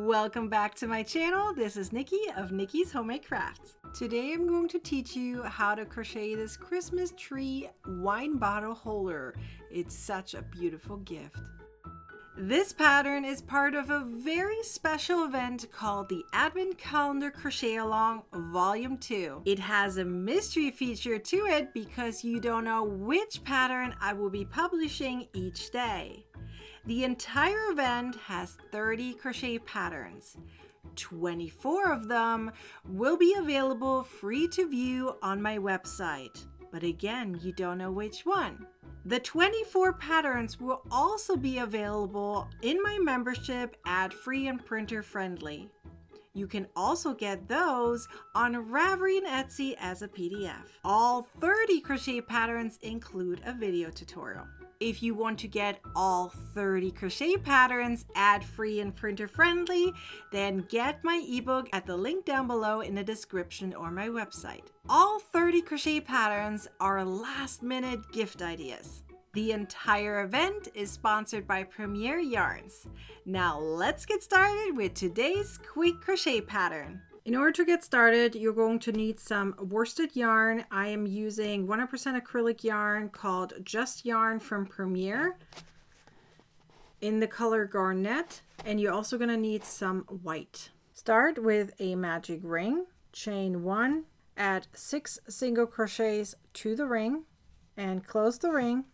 Welcome back to my channel. This is Nikki of Nikki's Homemade Crafts. Today I'm going to teach you how to crochet this Christmas tree wine bottle holder. It's such a beautiful gift. This pattern is part of a very special event called the Advent Calendar Crochet Along Volume 2. It has a mystery feature to it because you don't know which pattern I will be publishing each day. The entire event has 30 crochet patterns. 24 of them will be available free to view on my website. But again, you don't know which one. The 24 patterns will also be available in my membership, ad-free and printer-friendly. You can also get those on Ravelry and Etsy as a PDF. All 30 crochet patterns include a video tutorial. If you want to get all 30 crochet patterns ad-free and printer-friendly, then get my ebook at the link down below in the description or my website. All 30 crochet patterns are last-minute gift ideas. The entire event is sponsored by Premier Yarns. Now let's get started with today's quick crochet pattern. In order to get started, you're going to need some worsted yarn. I am using 100% acrylic yarn called Just Yarn from Premier in the color Garnet, and you're also going to need some white. Start with a magic ring, chain 1, add 6 single crochets to the ring, and close the ring.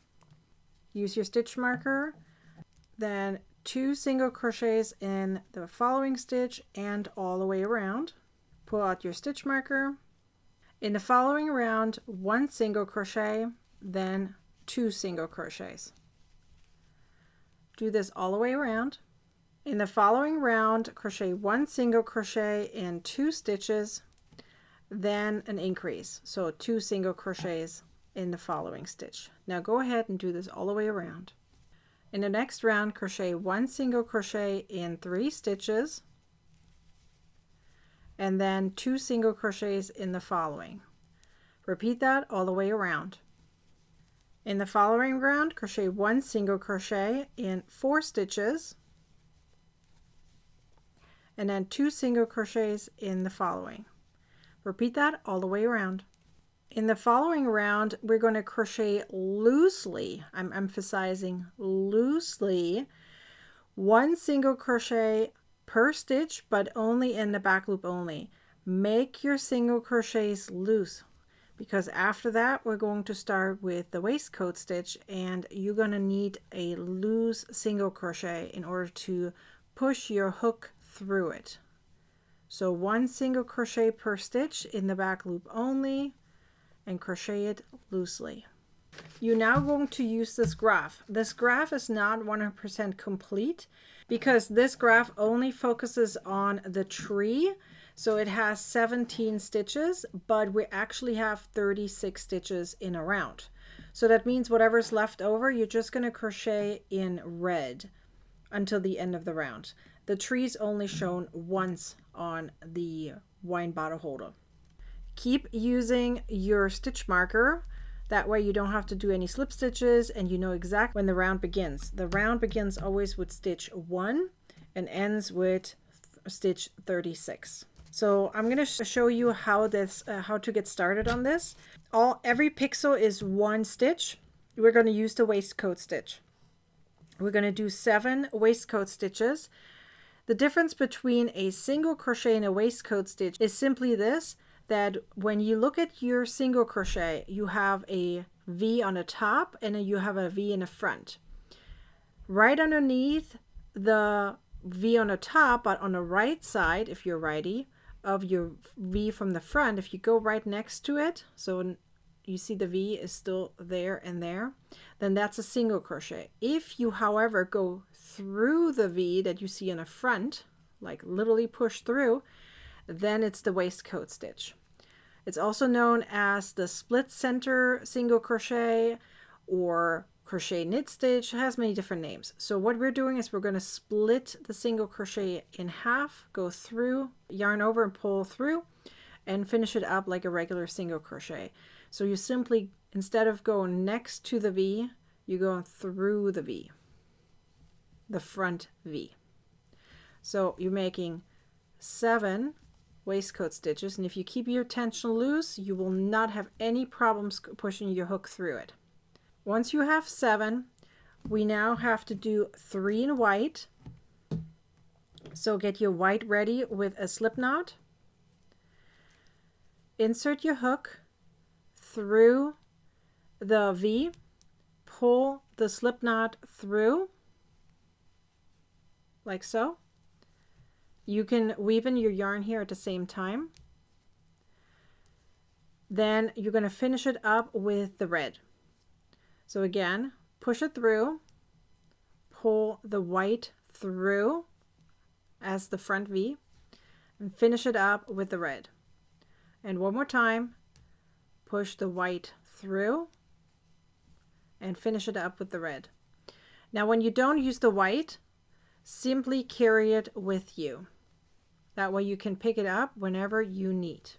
Use your stitch marker, then 2 single crochets in the following stitch and all the way around. Pull out your stitch marker. In the following round, 1 single crochet, then 2 single crochets. Do this all the way around. In the following round, crochet 1 single crochet in 2 stitches, then an increase. So 2 single crochets in the following stitch. Now go ahead and do this all the way around. In the next round, crochet 1 single crochet in 3 stitches, and then 2 single crochets in the following. Repeat that all the way around. In the following round, crochet 1 single crochet in 4 stitches, and then 2 single crochets in the following. Repeat that all the way around. In the following round, we're going to crochet loosely, I'm emphasizing loosely, 1 single crochet per stitch, but only in the back loop only. Make your single crochets loose, because after that we're going to start with the waistcoat stitch, and you're going to need a loose single crochet in order to push your hook through it. So 1 single crochet per stitch in the back loop only, and crochet it loosely. You're now going to use this graph. This graph is not 100% complete because this graph only focuses on the tree. So it has 17 stitches, but we actually have 36 stitches in a round. So that means whatever's left over, you're just going to crochet in red until the end of the round. The tree's only shown once on the wine bottle holder. Keep using your stitch marker. That way you don't have to do any slip stitches, and you know exactly when the round begins. The round begins always with stitch 1 and ends with stitch 36. So I'm going to show you how to get started on this. Every pixel is 1 stitch. We're going to use the waistcoat stitch. We're going to do 7 waistcoat stitches. The difference between a single crochet and a waistcoat stitch is simply this, that when you look at your single crochet, you have a V on the top and then you have a V in the front. Right underneath the V on the top, but on the right side, if you're righty, of your V from the front, if you go right next to it, so you see the V is still there and there, then that's a single crochet. If you, however, go through the V that you see in the front, like literally push through, then it's the waistcoat stitch. It's also known as the split center single crochet or crochet knit stitch. It has many different names. So what we're doing is we're going to split the single crochet in half, go through, yarn over and pull through, and finish it up like a regular single crochet. So you simply, instead of going next to the V, you go through the V, the front V. So you're making 7 waistcoat stitches, and if you keep your tension loose, you will not have any problems pushing your hook through it. Once you have 7, we now have to do 3 in white. So get your white ready with a slip knot. Insert your hook through the V, pull the slip knot through like so. You can weave in your yarn here at the same time. Then you're going to finish it up with the red. So again, push it through, pull the white through as the front V, and finish it up with the red. And one more time, push the white through and finish it up with the red. Now when you don't use the white, simply carry it with you. That way you can pick it up whenever you need.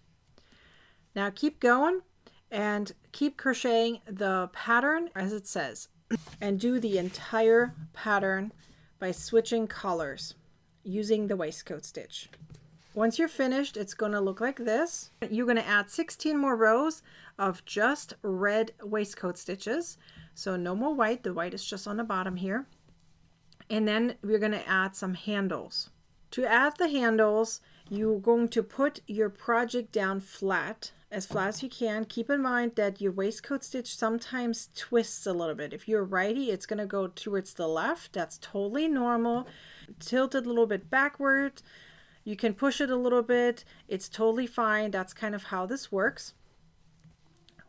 Now keep going and keep crocheting the pattern as it says, and do the entire pattern by switching colors using the waistcoat stitch. Once you're finished, it's going to look like this. You're going to add 16 more rows of just red waistcoat stitches. So no more white. The white is just on the bottom here. And then we're going to add some handles. To add the handles, you're going to put your project down flat as you can. Keep in mind that your waistcoat stitch sometimes twists a little bit. If you're righty, it's going to go towards the left. That's totally normal. Tilt it a little bit backward. You can push it a little bit. It's totally fine. That's kind of how this works.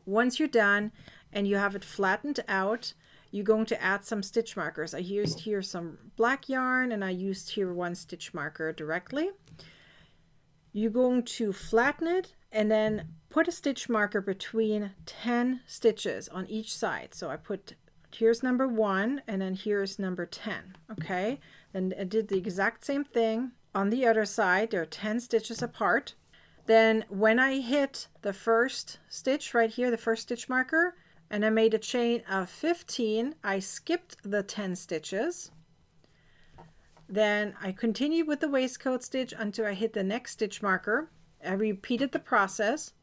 Once you're done and you have it flattened out, you're going to add some stitch markers. I used here some black yarn and I used here 1 stitch marker directly. You're going to flatten it and then put a stitch marker between 10 stitches on each side. So I put, here's number 1 and then here's number 10. Okay, and I did the exact same thing on the other side. They're 10 stitches apart. Then when I hit the first stitch right here, the first stitch marker, and I made a chain of 15, I skipped the 10 stitches. Then I continued with the waistcoat stitch until I hit the next stitch marker. I repeated the process,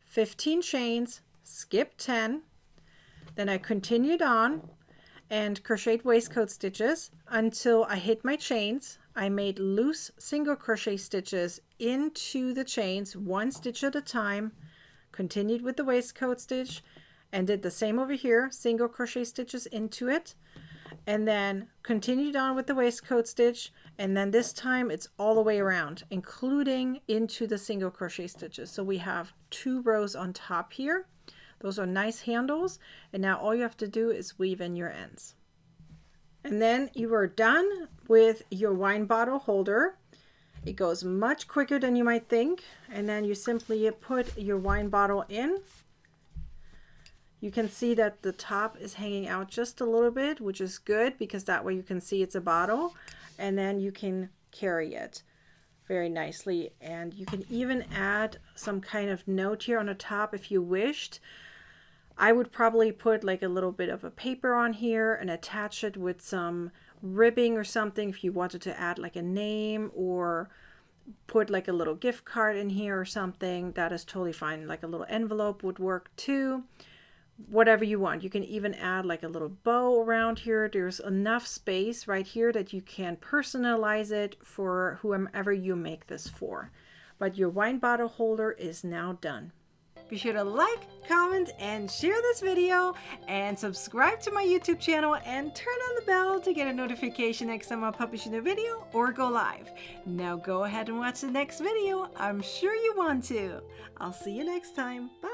15 chains, skipped 10. Then I continued on and crocheted waistcoat stitches until I hit my chains. I made loose single crochet stitches into the chains, 1 stitch at a time, continued with the waistcoat stitch, and did the same over here, single crochet stitches into it, and then continued on with the waistcoat stitch, and then this time it's all the way around, including into the single crochet stitches. So we have 2 rows on top here. Those are nice handles, and now all you have to do is weave in your ends. And then you are done with your wine bottle holder. It goes much quicker than you might think, and then you simply put your wine bottle in. You can see that the top is hanging out just a little bit, which is good because that way you can see it's a bottle, and then you can carry it very nicely. And you can even add some kind of note here on the top if you wished. I would probably put like a little bit of a paper on here and attach it with some ribbing or something if you wanted to add like a name, or put like a little gift card in here or something. That is totally fine. Like a little envelope would work too. Whatever you want. You can even add like a little bow around here. There's enough space right here that you can personalize it for whomever you make this for. But your wine bottle holder is now done. Be sure to like, comment, and share this video, and subscribe to my YouTube channel and turn on the bell to get a notification next time I publish a new video or go live. Now go ahead and watch the next video. I'm sure you want to. I'll see you next time. Bye.